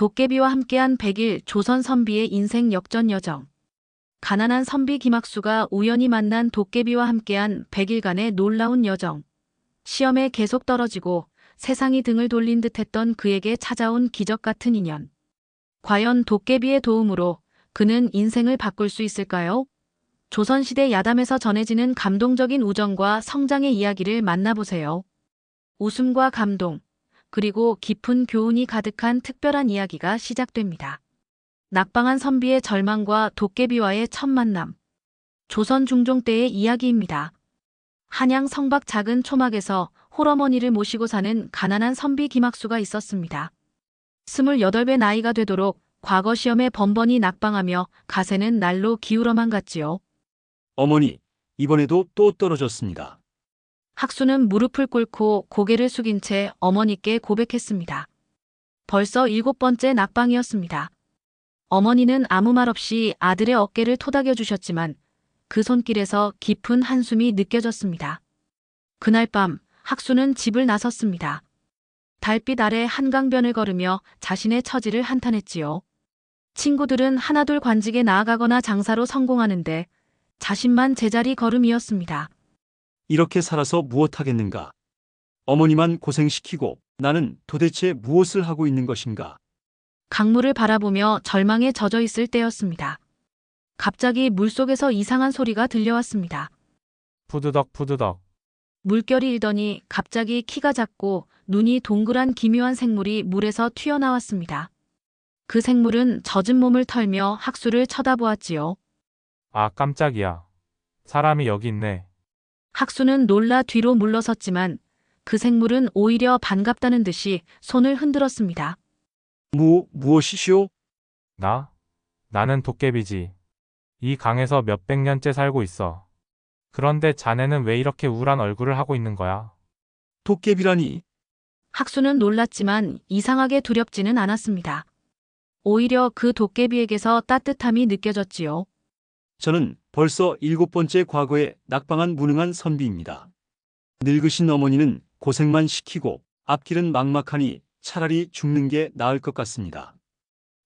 도깨비와 함께한 100일 조선 선비의 인생 역전 여정. 가난한 선비 김학수가 우연히 만난 도깨비와 함께한 100일간의 놀라운 여정. 시험에 계속 떨어지고 세상이 등을 돌린 듯했던 그에게 찾아온 기적 같은 인연. 과연 도깨비의 도움으로 그는 인생을 바꿀 수 있을까요? 조선시대 야담에서 전해지는 감동적인 우정과 성장의 이야기를 만나보세요. 웃음과 감동, 그리고 깊은 교훈이 가득한 특별한 이야기가 시작됩니다. 낙방한 선비의 절망과 도깨비와의 첫 만남. 조선 중종 때의 이야기입니다. 한양 성박 작은 초막에서 홀어머니를 모시고 사는 가난한 선비 김학수가 있었습니다. 28배 나이가 되도록 과거 시험에 번번이 낙방하며 가세는 날로 기울어만 갔지요. 어머니, 이번에도 또 떨어졌습니다. 학수는 무릎을 꿇고 고개를 숙인 채 어머니께 고백했습니다. 벌써 7번째 낙방이었습니다. 어머니는 아무 말 없이 아들의 어깨를 토닥여 주셨지만 그 손길에서 깊은 한숨이 느껴졌습니다. 그날 밤 학수는 집을 나섰습니다. 달빛 아래 한강변을 걸으며 자신의 처지를 한탄했지요. 친구들은 하나둘 관직에 나아가거나 장사로 성공하는데 자신만 제자리 걸음이었습니다. 이렇게 살아서 무엇하겠는가? 어머니만 고생시키고 나는 도대체 무엇을 하고 있는 것인가? 강물을 바라보며 절망에 젖어 있을 때였습니다. 갑자기 물속에서 이상한 소리가 들려왔습니다. 푸드덕 푸드덕. 물결이 일더니 갑자기 키가 작고 눈이 동그란 기묘한 생물이 물에서 튀어나왔습니다. 그 생물은 젖은 몸을 털며 학수를 쳐다보았지요. 아, 깜짝이야. 사람이 여기 있네. 학수는 놀라 뒤로 물러섰지만 그 생물은 오히려 반갑다는 듯이 손을 흔들었습니다. 무엇이시오? 나는 도깨비지. 이 강에서 몇백 년째 살고 있어. 그런데 자네는 왜 이렇게 우울한 얼굴을 하고 있는 거야? 도깨비라니? 학수는 놀랐지만 이상하게 두렵지는 않았습니다. 오히려 그 도깨비에게서 따뜻함이 느껴졌지요. 저는 벌써 7번째 과거에 낙방한 무능한 선비입니다. 늙으신 어머니는 고생만 시키고 앞길은 막막하니 차라리 죽는 게 나을 것 같습니다.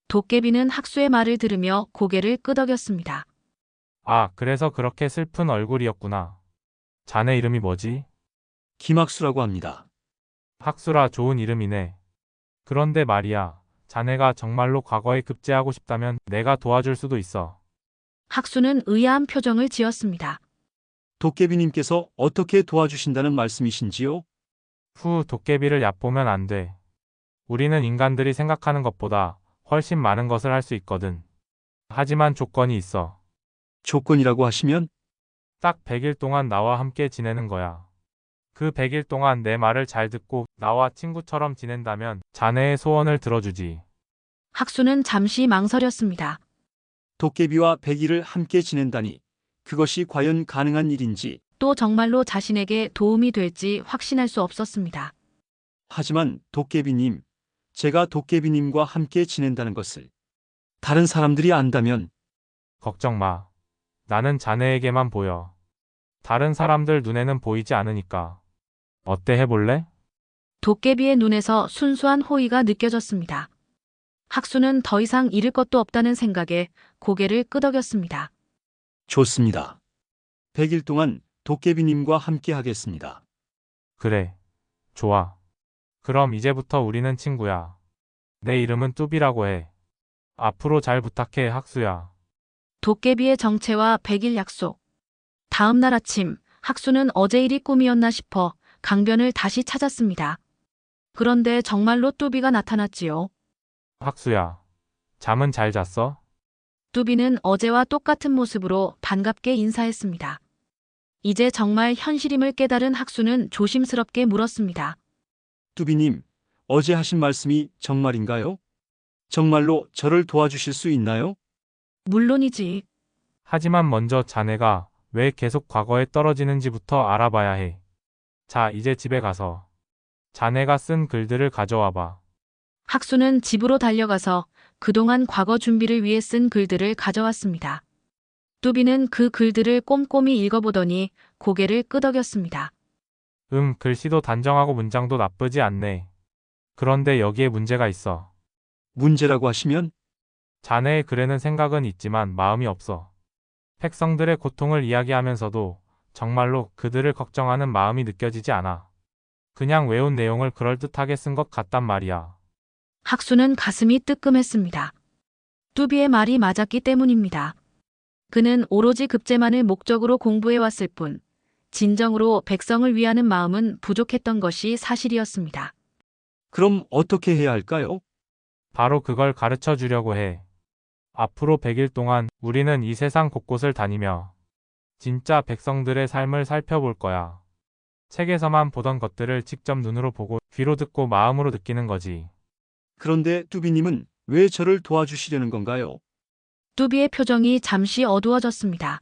도깨비는 학수의 말을 들으며 고개를 끄덕였습니다. 아, 그래서 그렇게 슬픈 얼굴이었구나. 자네 이름이 뭐지? 김학수라고 합니다. 학수라, 좋은 이름이네. 그런데 말이야, 자네가 정말로 과거에 급제하고 싶다면 내가 도와줄 수도 있어. 학수는 의아한 표정을 지었습니다. 도깨비님께서 어떻게 도와주신다는 말씀이신지요? 도깨비를 얕보면 안 돼. 우리는 인간들이 생각하는 것보다 훨씬 많은 것을 할 수 있거든. 하지만 조건이 있어. 조건이라고 하시면? 딱 100일 동안 나와 함께 지내는 거야. 그 100일 동안 내 말을 잘 듣고 나와 친구처럼 지낸다면 자네의 소원을 들어주지. 학수는 잠시 망설였습니다. 도깨비와 100일을 함께 지낸다니 그것이 과연 가능한 일인지. 또 정말로 자신에게 도움이 될지 확신할 수 없었습니다. 하지만 도깨비님, 제가 도깨비님과 함께 지낸다는 것을 다른 사람들이 안다면. 걱정 마. 나는 자네에게만 보여. 다른 사람들 눈에는 보이지 않으니까. 어때, 해볼래? 도깨비의 눈에서 순수한 호의가 느껴졌습니다. 학수는 더 이상 잃을 것도 없다는 생각에 고개를 끄덕였습니다. 좋습니다. 100일 동안 도깨비님과 함께 하겠습니다. 그래. 좋아. 그럼 이제부터 우리는 친구야. 내 이름은 뚜비라고 해. 앞으로 잘 부탁해, 학수야. 도깨비의 정체와 100일 약속. 다음 날 아침, 학수는 어제 일이 꿈이었나 싶어 강변을 다시 찾았습니다. 그런데 정말로 뚜비가 나타났지요. 학수야. 잠은 잘 잤어? 뚜비는 어제와 똑같은 모습으로 반갑게 인사했습니다. 이제 정말 현실임을 깨달은 학수는 조심스럽게 물었습니다. 뚜비님, 어제 하신 말씀이 정말인가요? 정말로 저를 도와주실 수 있나요? 물론이지. 하지만 먼저 자네가 왜 계속 과거에 떨어지는지부터 알아봐야 해. 자, 이제 집에 가서 자네가 쓴 글들을 가져와 봐. 학수는 집으로 달려가서 그동안 과거 준비를 위해 쓴 글들을 가져왔습니다. 뚜비는 그 글들을 꼼꼼히 읽어보더니 고개를 끄덕였습니다. 글씨도 단정하고 문장도 나쁘지 않네. 그런데 여기에 문제가 있어. 문제라고 하시면 자네의 글에는 생각은 있지만 마음이 없어. 백성들의 고통을 이야기하면서도 정말로 그들을 걱정하는 마음이 느껴지지 않아. 그냥 외운 내용을 그럴듯하게 쓴 것 같단 말이야. 학수는 가슴이 뜨끔했습니다. 뚜비의 말이 맞았기 때문입니다. 그는 오로지 급제만을 목적으로 공부해왔을 뿐, 진정으로 백성을 위하는 마음은 부족했던 것이 사실이었습니다. 그럼 어떻게 해야 할까요? 바로 그걸 가르쳐 주려고 해. 앞으로 100일 동안 우리는 이 세상 곳곳을 다니며 진짜 백성들의 삶을 살펴볼 거야. 책에서만 보던 것들을 직접 눈으로 보고 귀로 듣고 마음으로 느끼는 거지. 그런데 뚜비님은 왜 저를 도와주시려는 건가요? 뚜비의 표정이 잠시 어두워졌습니다.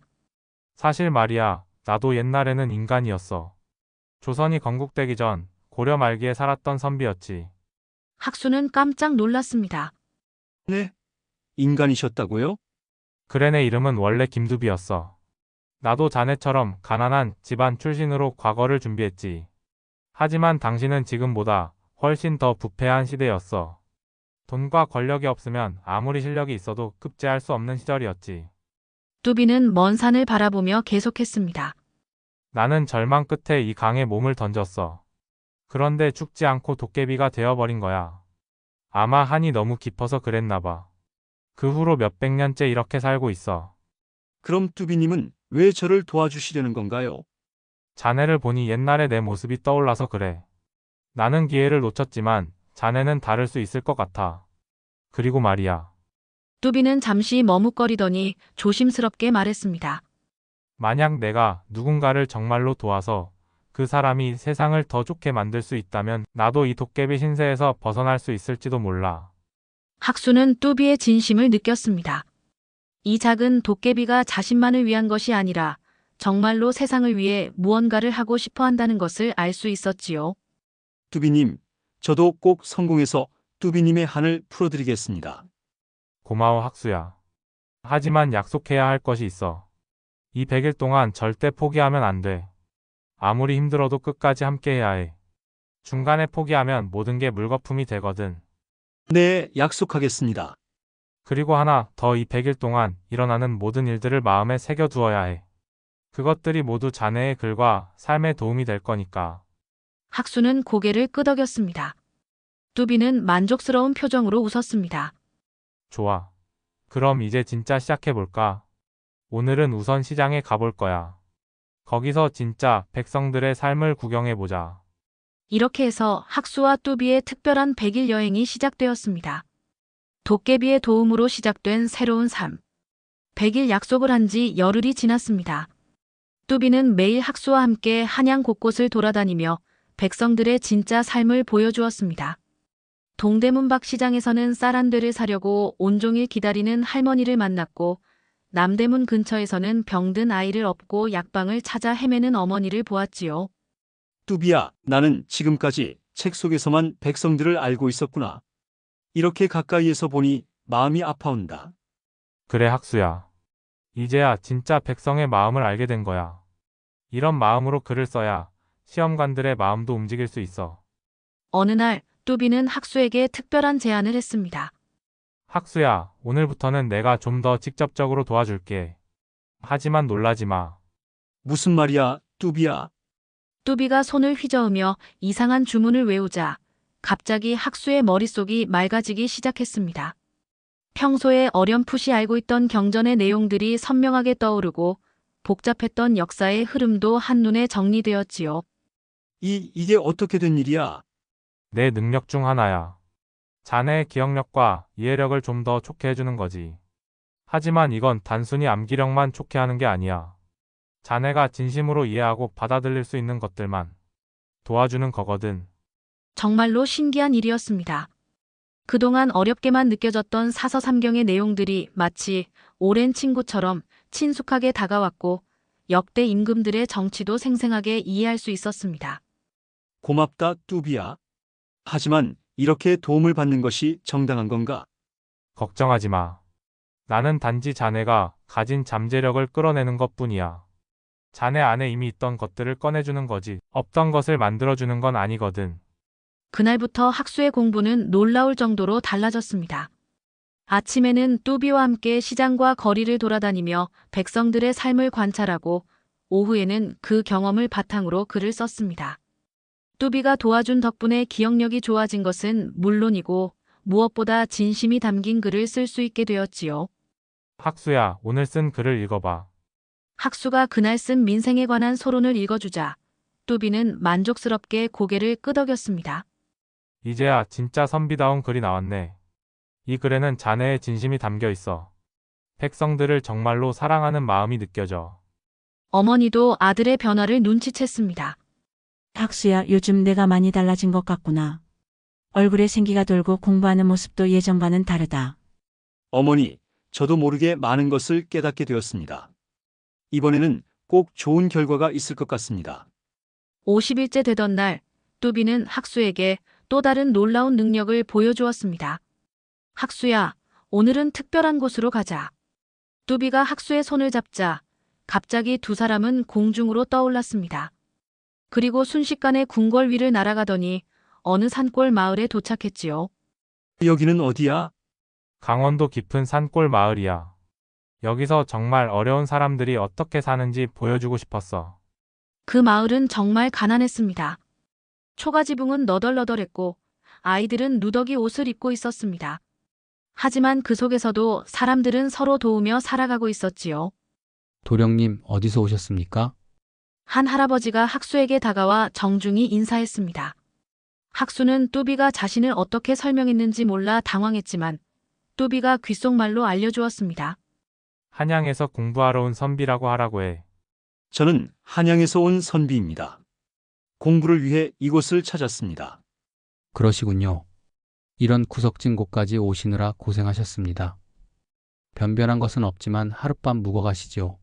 사실 말이야, 나도 옛날에는 인간이었어. 조선이 건국되기 전 고려 말기에 살았던 선비였지. 학수는 깜짝 놀랐습니다. 네? 인간이셨다고요? 그래 내 이름은 원래 김두비였어. 나도 자네처럼 가난한 집안 출신으로 과거를 준비했지. 하지만 당신은 지금보다 훨씬 더 부패한 시대였어. 돈과 권력이 없으면 아무리 실력이 있어도 급제할 수 없는 시절이었지. 뚜비는 먼 산을 바라보며 계속했습니다. 나는 절망 끝에 이 강에 몸을 던졌어. 그런데 죽지 않고 도깨비가 되어버린 거야. 아마 한이 너무 깊어서 그랬나 봐. 그 후로 몇백 년째 이렇게 살고 있어. 그럼 뚜비님은 왜 저를 도와주시려는 건가요? 자네를 보니 옛날의 내 모습이 떠올라서 그래. 나는 기회를 놓쳤지만 자네는 다를 수 있을 것 같아. 그리고 말이야. 뚜비는 잠시 머뭇거리더니 조심스럽게 말했습니다. 만약 내가 누군가를 정말로 도와서 그 사람이 세상을 더 좋게 만들 수 있다면 나도 이 도깨비 신세에서 벗어날 수 있을지도 몰라. 학수는 뚜비의 진심을 느꼈습니다. 이 작은 도깨비가 자신만을 위한 것이 아니라 정말로 세상을 위해 무언가를 하고 싶어 한다는 것을 알 수 있었지요. 뚜비님, 저도 꼭 성공해서 뚜비님의 한을 풀어드리겠습니다. 고마워 학수야. 하지만 약속해야 할 것이 있어. 이 100일 동안 절대 포기하면 안 돼. 아무리 힘들어도 끝까지 함께해야 해. 중간에 포기하면 모든 게 물거품이 되거든. 네, 약속하겠습니다. 그리고 하나 더 이 100일 동안 일어나는 모든 일들을 마음에 새겨두어야 해. 그것들이 모두 자네의 글과 삶에 도움이 될 거니까. 학수는 고개를 끄덕였습니다. 뚜비는 만족스러운 표정으로 웃었습니다. 좋아. 그럼 이제 진짜 시작해볼까? 오늘은 우선 시장에 가볼 거야. 거기서 진짜 백성들의 삶을 구경해보자. 이렇게 해서 학수와 뚜비의 특별한 100일 여행이 시작되었습니다. 도깨비의 도움으로 시작된 새로운 삶. 100일 약속을 한 지 열흘이 지났습니다. 뚜비는 매일 학수와 함께 한양 곳곳을 돌아다니며 백성들의 진짜 삶을 보여주었습니다. 동대문 밖 시장에서는 쌀 한 되를 사려고 온종일 기다리는 할머니를 만났고, 남대문 근처에서는 병든 아이를 업고 약방을 찾아 헤매는 어머니를 보았지요. 뚜비야, 나는 지금까지 책 속에서만 백성들을 알고 있었구나. 이렇게 가까이에서 보니 마음이 아파온다. 그래 학수야. 이제야 진짜 백성의 마음을 알게 된 거야. 이런 마음으로 글을 써야 시험관들의 마음도 움직일 수 있어. 어느 날 뚜비는 학수에게 특별한 제안을 했습니다. 학수야, 오늘부터는 내가 좀 더 직접적으로 도와줄게. 하지만 놀라지 마. 무슨 말이야, 뚜비야? 뚜비가 손을 휘저으며 이상한 주문을 외우자 갑자기 학수의 머릿속이 맑아지기 시작했습니다. 평소에 어렴풋이 알고 있던 경전의 내용들이 선명하게 떠오르고 복잡했던 역사의 흐름도 한눈에 정리되었지요. 이게 어떻게 된 일이야? 내 능력 중 하나야. 자네의 기억력과 이해력을 좀 더 좋게 해주는 거지. 하지만 이건 단순히 암기력만 좋게 하는 게 아니야. 자네가 진심으로 이해하고 받아들일 수 있는 것들만 도와주는 거거든. 정말로 신기한 일이었습니다. 그동안 어렵게만 느껴졌던 사서삼경의 내용들이 마치 오랜 친구처럼 친숙하게 다가왔고 역대 임금들의 정치도 생생하게 이해할 수 있었습니다. 고맙다, 뚜비야. 하지만 이렇게 도움을 받는 것이 정당한 건가? 걱정하지 마. 나는 단지 자네가 가진 잠재력을 끌어내는 것뿐이야. 자네 안에 이미 있던 것들을 꺼내주는 거지 없던 것을 만들어주는 건 아니거든. 그날부터 학수의 공부는 놀라울 정도로 달라졌습니다. 아침에는 뚜비와 함께 시장과 거리를 돌아다니며 백성들의 삶을 관찰하고 오후에는 그 경험을 바탕으로 글을 썼습니다. 뚜비가 도와준 덕분에 기억력이 좋아진 것은 물론이고 무엇보다 진심이 담긴 글을 쓸 수 있게 되었지요. 학수야, 오늘 쓴 글을 읽어봐. 학수가 그날 쓴 민생에 관한 소론을 읽어주자 뚜비는 만족스럽게 고개를 끄덕였습니다. 이제야 진짜 선비다운 글이 나왔네. 이 글에는 자네의 진심이 담겨 있어. 백성들을 정말로 사랑하는 마음이 느껴져. 어머니도 아들의 변화를 눈치챘습니다. 학수야, 요즘 내가 많이 달라진 것 같구나. 얼굴에 생기가 돌고 공부하는 모습도 예전과는 다르다. 어머니, 저도 모르게 많은 것을 깨닫게 되었습니다. 이번에는 꼭 좋은 결과가 있을 것 같습니다. 50일째 되던 날, 뚜비는 학수에게 또 다른 놀라운 능력을 보여주었습니다. 학수야, 오늘은 특별한 곳으로 가자. 뚜비가 학수의 손을 잡자 갑자기 두 사람은 공중으로 떠올랐습니다. 그리고 순식간에 궁궐 위를 날아가더니 어느 산골 마을에 도착했지요. 여기는 어디야? 강원도 깊은 산골 마을이야. 여기서 정말 어려운 사람들이 어떻게 사는지 보여주고 싶었어. 그 마을은 정말 가난했습니다. 초가지붕은 너덜너덜했고 아이들은 누더기 옷을 입고 있었습니다. 하지만 그 속에서도 사람들은 서로 도우며 살아가고 있었지요. 도령님, 어디서 오셨습니까? 한 할아버지가 학수에게 다가와 정중히 인사했습니다. 학수는 뚜비가 자신을 어떻게 설명했는지 몰라 당황했지만 뚜비가 귓속말로 알려주었습니다. 한양에서 공부하러 온 선비라고 하라고 해. 저는 한양에서 온 선비입니다. 공부를 위해 이곳을 찾았습니다. 그러시군요. 이런 구석진 곳까지 오시느라 고생하셨습니다. 변변한 것은 없지만 하룻밤 묵어 가시지요.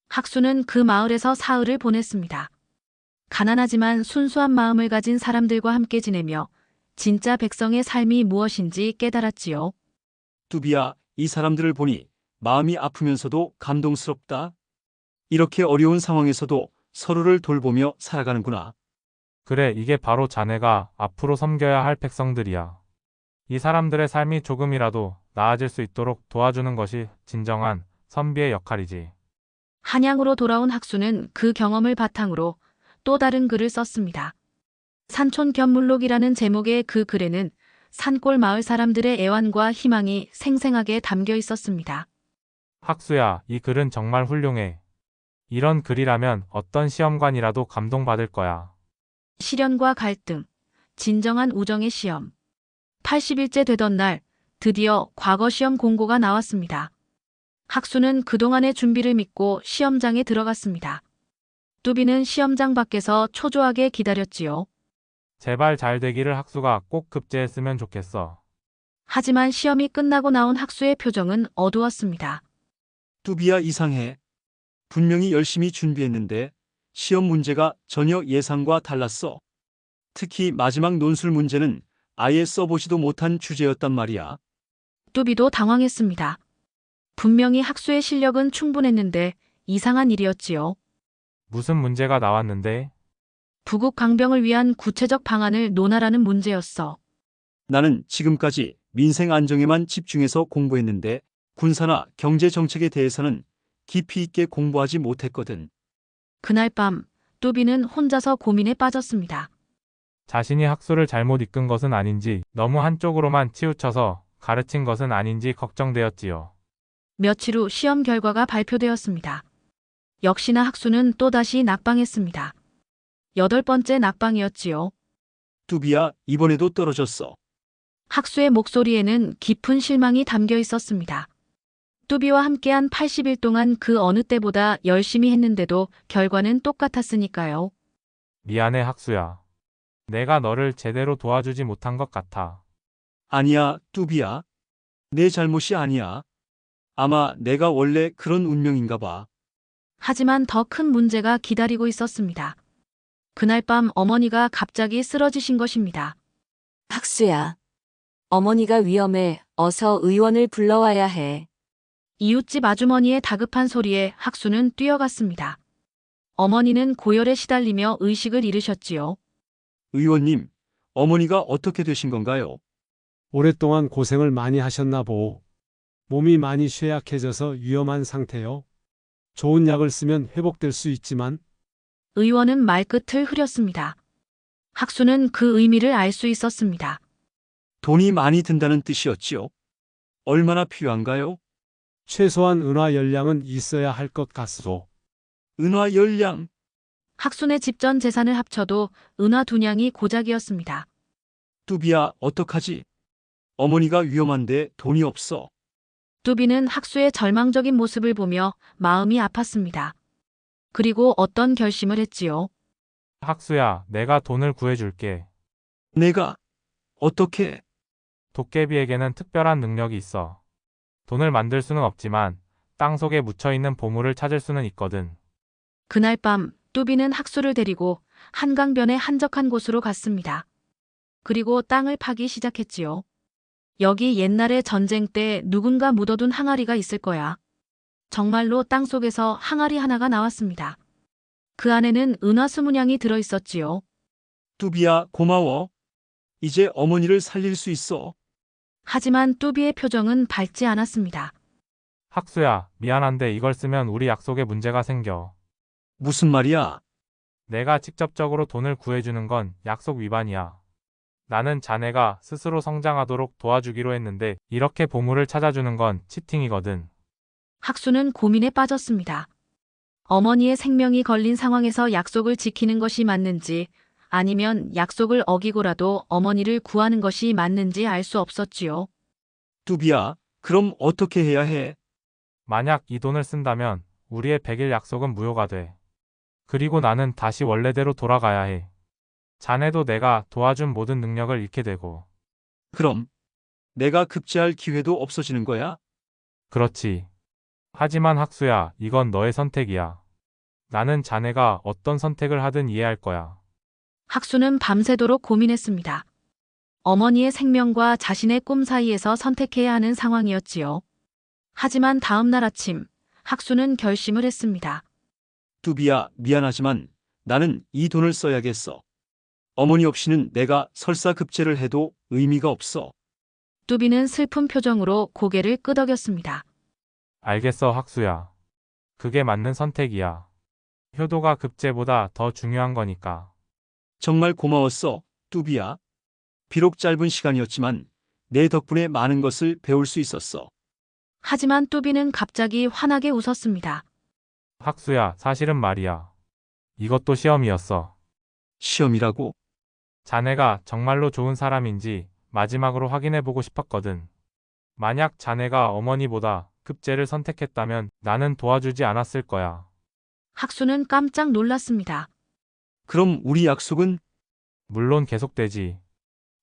학수는 그 마을에서 사흘을 보냈습니다. 가난하지만 순수한 마음을 가진 사람들과 함께 지내며 진짜 백성의 삶이 무엇인지 깨달았지요. 뚜비야, 이 사람들을 보니 마음이 아프면서도 감동스럽다. 이렇게 어려운 상황에서도 서로를 돌보며 살아가는구나. 그래, 이게 바로 자네가 앞으로 섬겨야 할 백성들이야. 이 사람들의 삶이 조금이라도 나아질 수 있도록 도와주는 것이 진정한 선비의 역할이지. 한양으로 돌아온 학수는 그 경험을 바탕으로 또 다른 글을 썼습니다. 산촌 견물록이라는 제목의 그 글에는 산골 마을 사람들의 애환과 희망이 생생하게 담겨 있었습니다. 학수야, 이 글은 정말 훌륭해. 이런 글이라면 어떤 시험관이라도 감동받을 거야. 시련과 갈등, 진정한 우정의 시험. 80일째 되던 날, 드디어 과거 시험 공고가 나왔습니다. 학수는 그동안의 준비를 믿고 시험장에 들어갔습니다. 뚜비는 시험장 밖에서 초조하게 기다렸지요. 제발 잘 되기를 학수가 꼭 급제했으면 좋겠어. 하지만 시험이 끝나고 나온 학수의 표정은 어두웠습니다. 뚜비야, 이상해. 분명히 열심히 준비했는데 시험 문제가 전혀 예상과 달랐어. 특히 마지막 논술 문제는 아예 써보지도 못한 주제였단 말이야. 뚜비도 당황했습니다. 분명히 학수의 실력은 충분했는데 이상한 일이었지요. 무슨 문제가 나왔는데? 부국 강병을 위한 구체적 방안을 논하라는 문제였어. 나는 지금까지 민생 안정에만 집중해서 공부했는데 군사나 경제 정책에 대해서는 깊이 있게 공부하지 못했거든. 그날 밤 뚜비는 혼자서 고민에 빠졌습니다. 자신이 학수를 잘못 이끈 것은 아닌지, 너무 한쪽으로만 치우쳐서 가르친 것은 아닌지 걱정되었지요. 며칠 후 시험 결과가 발표되었습니다. 역시나 학수는 또다시 낙방했습니다. 8번째 낙방이었지요. 뚜비야, 이번에도 떨어졌어. 학수의 목소리에는 깊은 실망이 담겨 있었습니다. 뚜비와 함께한 80일 동안 그 어느 때보다 열심히 했는데도 결과는 똑같았으니까요. 미안해, 학수야. 내가 너를 제대로 도와주지 못한 것 같아. 아니야, 뚜비야. 내 잘못이 아니야. 아마 내가 원래 그런 운명인가 봐. 하지만 더 큰 문제가 기다리고 있었습니다. 그날 밤 어머니가 갑자기 쓰러지신 것입니다. 학수야. 어머니가 위험해. 어서 의원을 불러와야 해. 이웃집 아주머니의 다급한 소리에 학수는 뛰어갔습니다. 어머니는 고열에 시달리며 의식을 잃으셨지요. 의원님, 어머니가 어떻게 되신 건가요? 오랫동안 고생을 많이 하셨나 보오. 몸이 많이 쇠약해져서 위험한 상태요. 좋은 약을 쓰면 회복될 수 있지만 의원은 말끝을 흐렸습니다. 학수는 그 의미를 알 수 있었습니다. 돈이 많이 든다는 뜻이었지요. 얼마나 필요한가요? 최소한 은화 열량은 있어야 할 것 같소. 은화 열량. 학순의 집 전 재산을 합쳐도 은화 2냥이 고작이었습니다. 뚜비야, 어떡하지? 어머니가 위험한데 돈이 없어. 뚜비는 학수의 절망적인 모습을 보며 마음이 아팠습니다. 그리고 어떤 결심을 했지요. 학수야, 내가 돈을 구해줄게. 내가 어떻게? 도깨비에게는 특별한 능력이 있어. 돈을 만들 수는 없지만 땅 속에 묻혀있는 보물을 찾을 수는 있거든. 그날 밤 뚜비는 학수를 데리고 한강변의 한적한 곳으로 갔습니다. 그리고 땅을 파기 시작했지요. 여기 옛날에 전쟁 때 누군가 묻어둔 항아리가 있을 거야. 정말로 땅 속에서 항아리 하나가 나왔습니다. 그 안에는 은화 20냥이 들어있었지요. 뚜비야, 고마워. 이제 어머니를 살릴 수 있어. 하지만 뚜비의 표정은 밝지 않았습니다. 학수야, 미안한데 이걸 쓰면 우리 약속에 문제가 생겨. 무슨 말이야? 내가 직접적으로 돈을 구해주는 건 약속 위반이야. 나는 자네가 스스로 성장하도록 도와주기로 했는데 이렇게 보물을 찾아주는 건 치팅이거든. 학수는 고민에 빠졌습니다. 어머니의 생명이 걸린 상황에서 약속을 지키는 것이 맞는지 아니면 약속을 어기고라도 어머니를 구하는 것이 맞는지 알 수 없었지요. 뚜비야, 그럼 어떻게 해야 해? 만약 이 돈을 쓴다면 우리의 100일 약속은 무효가 돼. 그리고 나는 다시 원래대로 돌아가야 해. 자네도 내가 도와준 모든 능력을 잃게 되고. 그럼 내가 급제할 기회도 없어지는 거야? 그렇지. 하지만 학수야, 이건 너의 선택이야. 나는 자네가 어떤 선택을 하든 이해할 거야. 학수는 밤새도록 고민했습니다. 어머니의 생명과 자신의 꿈 사이에서 선택해야 하는 상황이었지요. 하지만 다음 날 아침, 학수는 결심을 했습니다. 뚜비야, 미안하지만 나는 이 돈을 써야겠어. 어머니 없이는 내가 설사 급제를 해도 의미가 없어. 뚜비는 슬픈 표정으로 고개를 끄덕였습니다. 알겠어, 학수야. 그게 맞는 선택이야. 효도가 급제보다 더 중요한 거니까. 정말 고마웠어, 뚜비야. 비록 짧은 시간이었지만 내 덕분에 많은 것을 배울 수 있었어. 하지만 뚜비는 갑자기 환하게 웃었습니다. 학수야, 사실은 말이야. 이것도 시험이었어. 시험이라고? 자네가 정말로 좋은 사람인지 마지막으로 확인해보고 싶었거든. 만약 자네가 어머니보다 급제를 선택했다면 나는 도와주지 않았을 거야. 학수는 깜짝 놀랐습니다. 그럼 우리 약속은? 물론 계속되지.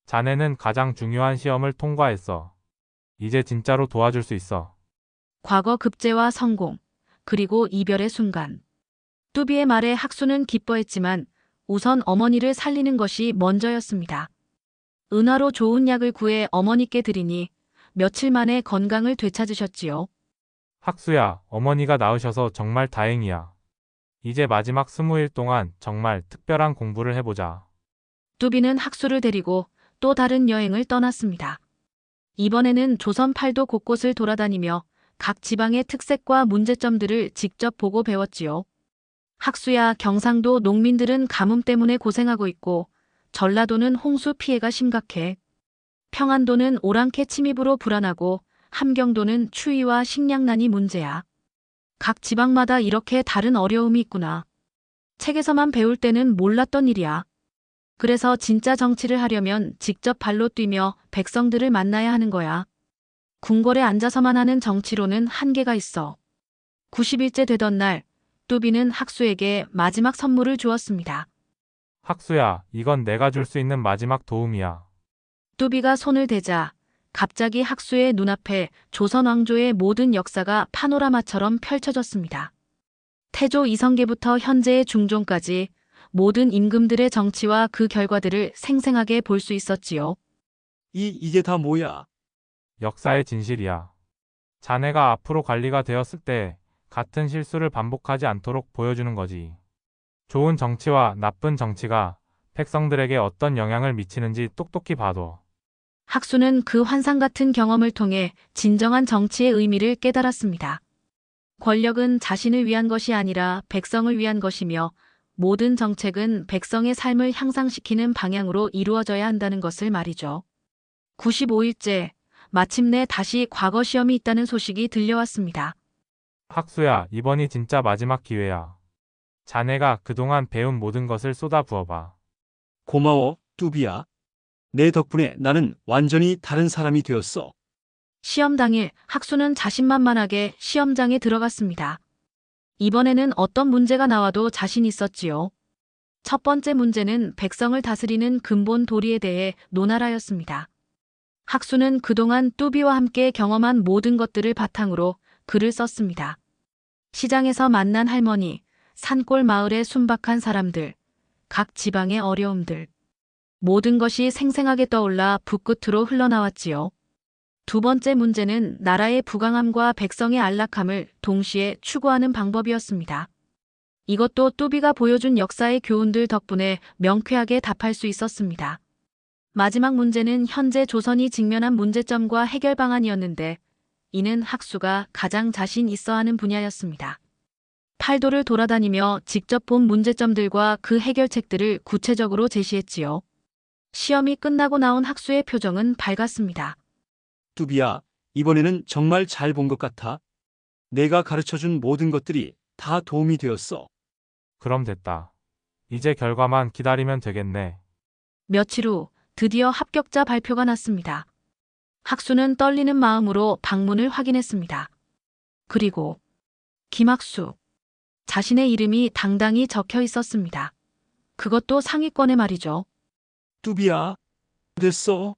자네는 가장 중요한 시험을 통과했어. 이제 진짜로 도와줄 수 있어. 과거 급제와 성공, 그리고 이별의 순간. 뚜비의 말에 학수는 기뻐했지만 우선 어머니를 살리는 것이 먼저였습니다. 은화로 좋은 약을 구해 어머니께 드리니 며칠 만에 건강을 되찾으셨지요. 학수야, 어머니가 나으셔서 정말 다행이야. 이제 마지막 20일 동안 정말 특별한 공부를 해보자. 뚜비는 학수를 데리고 또 다른 여행을 떠났습니다. 이번에는 조선 팔도 곳곳을 돌아다니며 각 지방의 특색과 문제점들을 직접 보고 배웠지요. 학수야, 경상도 농민들은 가뭄 때문에 고생하고 있고 전라도는 홍수 피해가 심각해. 평안도는 오랑캐 침입으로 불안하고 함경도는 추위와 식량난이 문제야. 각 지방마다 이렇게 다른 어려움이 있구나. 책에서만 배울 때는 몰랐던 일이야. 그래서 진짜 정치를 하려면 직접 발로 뛰며 백성들을 만나야 하는 거야. 궁궐에 앉아서만 하는 정치로는 한계가 있어. 90일째 되던 날, 뚜비는 학수에게 마지막 선물을 주었습니다. 학수야, 이건 내가 줄 수 있는 마지막 도움이야. 뚜비가 손을 대자 갑자기 학수의 눈앞에 조선 왕조의 모든 역사가 파노라마처럼 펼쳐졌습니다. 태조 이성계부터 현재의 중종까지 모든 임금들의 정치와 그 결과들을 생생하게 볼 수 있었지요. 이게 다 뭐야? 역사의 진실이야. 자네가 앞으로 관리가 되었을 때 같은 실수를 반복하지 않도록 보여주는 거지. 좋은 정치와 나쁜 정치가 백성들에게 어떤 영향을 미치는지 똑똑히 봐둬. 학수는 그 환상 같은 경험을 통해 진정한 정치의 의미를 깨달았습니다. 권력은 자신을 위한 것이 아니라 백성을 위한 것이며 모든 정책은 백성의 삶을 향상시키는 방향으로 이루어져야 한다는 것을 말이죠. 95일째, 마침내 다시 과거 시험이 있다는 소식이 들려왔습니다. 학수야, 이번이 진짜 마지막 기회야. 자네가 그동안 배운 모든 것을 쏟아 부어봐. 고마워, 뚜비야. 내 덕분에 나는 완전히 다른 사람이 되었어. 시험 당일 학수는 자신만만하게 시험장에 들어갔습니다. 이번에는 어떤 문제가 나와도 자신 있었지요. 첫 번째 문제는 백성을 다스리는 근본 도리에 대해 논하라였습니다. 학수는 그동안 뚜비와 함께 경험한 모든 것들을 바탕으로 글을 썼습니다. 시장에서 만난 할머니, 산골 마을의 순박한 사람들, 각 지방의 어려움들. 모든 것이 생생하게 떠올라 붓끝으로 흘러나왔지요. 두 번째 문제는 나라의 부강함과 백성의 안락함을 동시에 추구하는 방법이었습니다. 이것도 뚜비가 보여준 역사의 교훈들 덕분에 명쾌하게 답할 수 있었습니다. 마지막 문제는 현재 조선이 직면한 문제점과 해결 방안이었는데 이는 학수가 가장 자신 있어 하는 분야였습니다. 팔도를 돌아다니며 직접 본 문제점들과 그 해결책들을 구체적으로 제시했지요. 시험이 끝나고 나온 학수의 표정은 밝았습니다. 뚜비야, 이번에는 정말 잘 본 것 같아. 내가 가르쳐준 모든 것들이 다 도움이 되었어. 그럼 됐다. 이제 결과만 기다리면 되겠네. 며칠 후 드디어 합격자 발표가 났습니다. 학수는 떨리는 마음으로 방문을 확인했습니다. 그리고 김학수. 자신의 이름이 당당히 적혀 있었습니다. 그것도 상위권에 말이죠. 뚜비야, 됐어.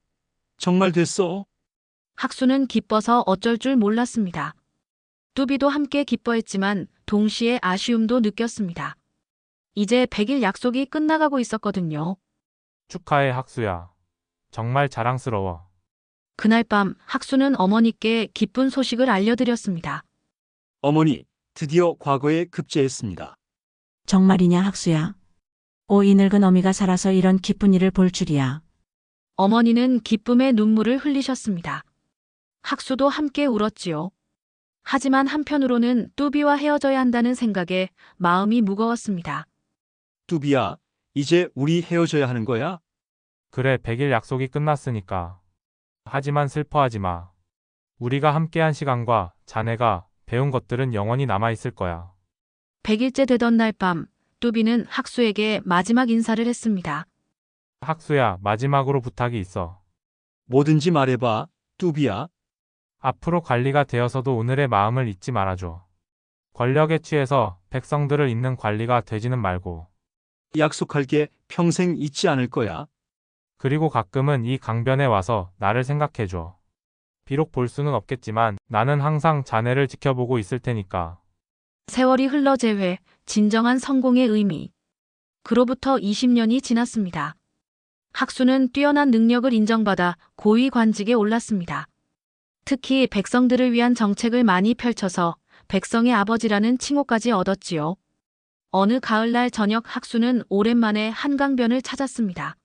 정말 됐어. 학수는 기뻐서 어쩔 줄 몰랐습니다. 뚜비도 함께 기뻐했지만 동시에 아쉬움도 느꼈습니다. 이제 100일 약속이 끝나가고 있었거든요. 축하해, 학수야. 정말 자랑스러워. 그날 밤 학수는 어머니께 기쁜 소식을 알려드렸습니다. 어머니, 드디어 과거에 급제했습니다. 정말이냐 학수야. 이 늙은 어미가 살아서 이런 기쁜 일을 볼 줄이야. 어머니는 기쁨의 눈물을 흘리셨습니다. 학수도 함께 울었지요. 하지만 한편으로는 뚜비와 헤어져야 한다는 생각에 마음이 무거웠습니다. 뚜비야, 이제 우리 헤어져야 하는 거야? 그래, 100일 약속이 끝났으니까. 하지만 슬퍼하지 마. 우리가 함께한 시간과 자네가 배운 것들은 영원히 남아있을 거야. 100일째 되던 날 밤, 뚜비는 학수에게 마지막 인사를 했습니다. 학수야, 마지막으로 부탁이 있어. 뭐든지 말해봐, 뚜비야. 앞으로 관리가 되어서도 오늘의 마음을 잊지 말아줘. 권력에 취해서 백성들을 잇는 관리가 되지는 말고. 약속할게, 평생 잊지 않을 거야. 그리고 가끔은 이 강변에 와서 나를 생각해줘. 비록 볼 수는 없겠지만 나는 항상 자네를 지켜보고 있을 테니까. 세월이 흘러 재회, 진정한 성공의 의미. 그로부터 20년이 지났습니다. 학수는 뛰어난 능력을 인정받아 고위 관직에 올랐습니다. 특히 백성들을 위한 정책을 많이 펼쳐서 백성의 아버지라는 칭호까지 얻었지요. 어느 가을날 저녁 학수는 오랜만에 한강변을 찾았습니다.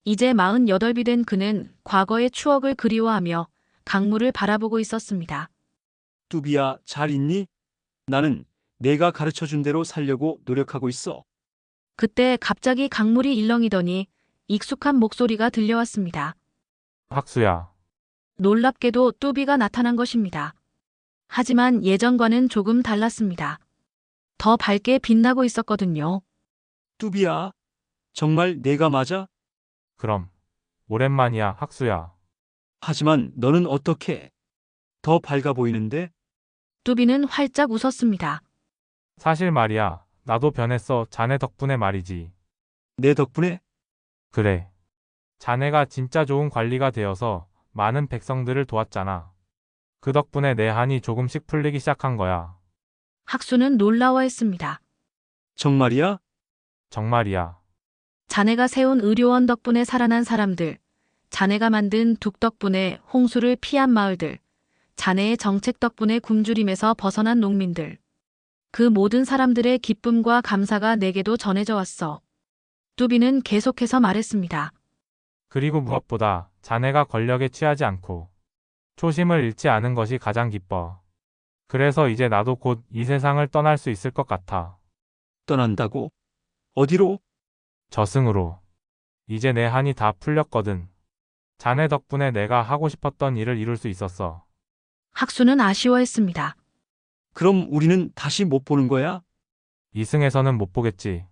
이제 48이 된 그는 과거의 추억을 그리워하며 강물을 바라보고 있었습니다. 뚜비야, 잘 있니? 나는 내가 가르쳐준 대로 살려고 노력하고 있어. 그때 갑자기 강물이 일렁이더니 익숙한 목소리가 들려왔습니다. 학수야. 놀랍게도 뚜비가 나타난 것입니다. 하지만 예전과는 조금 달랐습니다. 더 밝게 빛나고 있었거든요. 뚜비야, 정말 내가 맞아? 그럼. 오랜만이야, 학수야. 하지만 너는 어떻게? 더 밝아 보이는데? 뚜비는 활짝 웃었습니다. 사실 말이야. 나도 변했어. 자네 덕분에 말이지. 내 덕분에? 그래. 자네가 진짜 좋은 관리가 되어서 많은 백성들을 도왔잖아. 그 덕분에 내 한이 조금씩 풀리기 시작한 거야. 학수는 놀라워했습니다. 정말이야? 정말이야. 자네가 세운 의료원 덕분에 살아난 사람들, 자네가 만든 둑 덕분에 홍수를 피한 마을들, 자네의 정책 덕분에 굶주림에서 벗어난 농민들. 그 모든 사람들의 기쁨과 감사가 내게도 전해져 왔어. 뚜비는 계속해서 말했습니다. 그리고 무엇보다 자네가 권력에 취하지 않고 초심을 잃지 않은 것이 가장 기뻐. 그래서 이제 나도 곧 이 세상을 떠날 수 있을 것 같아. 떠난다고? 어디로? 저승으로. 이제 내 한이 다 풀렸거든. 자네 덕분에 내가 하고 싶었던 일을 이룰 수 있었어. 학수는 아쉬워했습니다. 그럼 우리는 다시 못 보는 거야? 이승에서는 못 보겠지.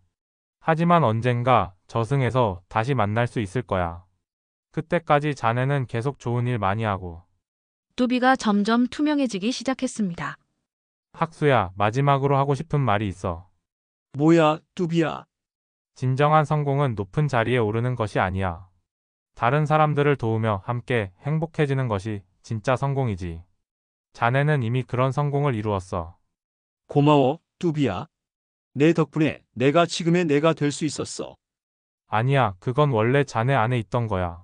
하지만 언젠가 저승에서 다시 만날 수 있을 거야. 그때까지 자네는 계속 좋은 일 많이 하고. 뚜비가 점점 투명해지기 시작했습니다. 학수야, 마지막으로 하고 싶은 말이 있어. 뭐야, 뚜비야. 진정한 성공은 높은 자리에 오르는 것이 아니야. 다른 사람들을 도우며 함께 행복해지는 것이 진짜 성공이지. 자네는 이미 그런 성공을 이루었어. 고마워, 뚜비야. 내 덕분에 내가 지금의 내가 될 수 있었어. 아니야, 그건 원래 자네 안에 있던 거야.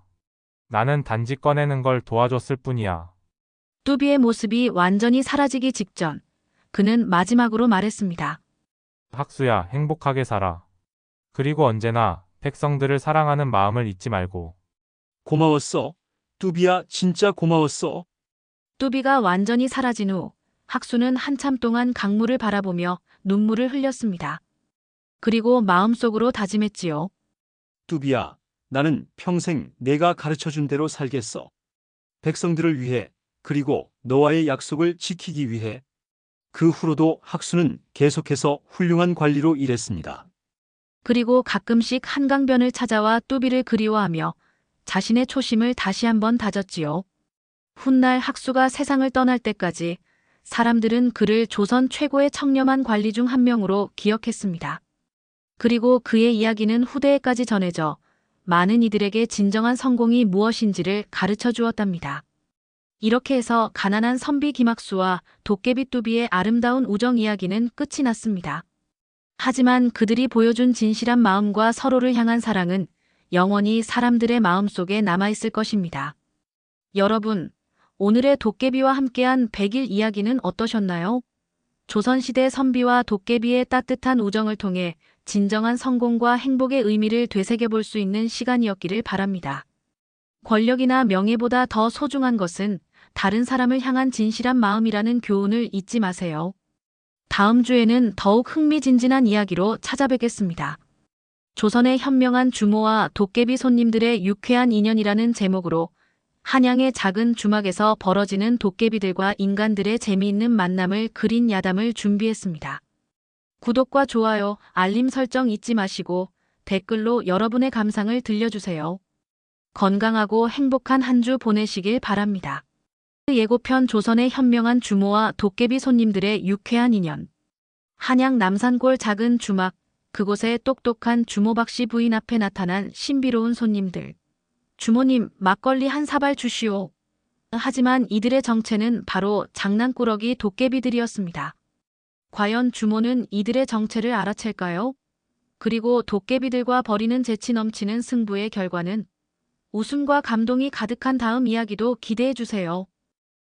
나는 단지 꺼내는 걸 도와줬을 뿐이야. 뚜비의 모습이 완전히 사라지기 직전, 그는 마지막으로 말했습니다. 학수야, 행복하게 살아. 그리고 언제나 백성들을 사랑하는 마음을 잊지 말고. 고마웠어. 뚜비야, 진짜 고마웠어. 뚜비가 완전히 사라진 후 학수는 한참 동안 강물을 바라보며 눈물을 흘렸습니다. 그리고 마음속으로 다짐했지요. 뚜비야, 나는 평생 내가 가르쳐준 대로 살겠어. 백성들을 위해, 그리고 너와의 약속을 지키기 위해. 그 후로도 학수는 계속해서 훌륭한 관리로 일했습니다. 그리고 가끔씩 한강변을 찾아와 뚜비를 그리워하며 자신의 초심을 다시 한번 다졌지요. 훗날 학수가 세상을 떠날 때까지 사람들은 그를 조선 최고의 청렴한 관리 중 한 명으로 기억했습니다. 그리고 그의 이야기는 후대에까지 전해져 많은 이들에게 진정한 성공이 무엇인지를 가르쳐 주었답니다. 이렇게 해서 가난한 선비 김학수와 도깨비 뚜비의 아름다운 우정 이야기는 끝이 났습니다. 하지만 그들이 보여준 진실한 마음과 서로를 향한 사랑은 영원히 사람들의 마음속에 남아있을 것입니다. 여러분, 오늘의 도깨비와 함께한 100일 이야기는 어떠셨나요? 조선시대 선비와 도깨비의 따뜻한 우정을 통해 진정한 성공과 행복의 의미를 되새겨볼 수 있는 시간이었기를 바랍니다. 권력이나 명예보다 더 소중한 것은 다른 사람을 향한 진실한 마음이라는 교훈을 잊지 마세요. 다음 주에는 더욱 흥미진진한 이야기로 찾아뵙겠습니다. 조선의 현명한 주모와 도깨비 손님들의 유쾌한 인연이라는 제목으로 한양의 작은 주막에서 벌어지는 도깨비들과 인간들의 재미있는 만남을 그린 야담을 준비했습니다. 구독과 좋아요, 알림 설정 잊지 마시고 댓글로 여러분의 감상을 들려주세요. 건강하고 행복한 한 주 보내시길 바랍니다. 예고편 조선의 현명한 주모와 도깨비 손님들의 유쾌한 인연. 한양 남산골 작은 주막, 그곳에 똑똑한 주모박씨 부인 앞에 나타난 신비로운 손님들. 주모님, 막걸리 한 사발 주시오. 하지만 이들의 정체는 바로 장난꾸러기 도깨비들이었습니다. 과연 주모는 이들의 정체를 알아챌까요? 그리고 도깨비들과 벌이는 재치 넘치는 승부의 결과는 웃음과 감동이 가득한 다음 이야기도 기대해주세요.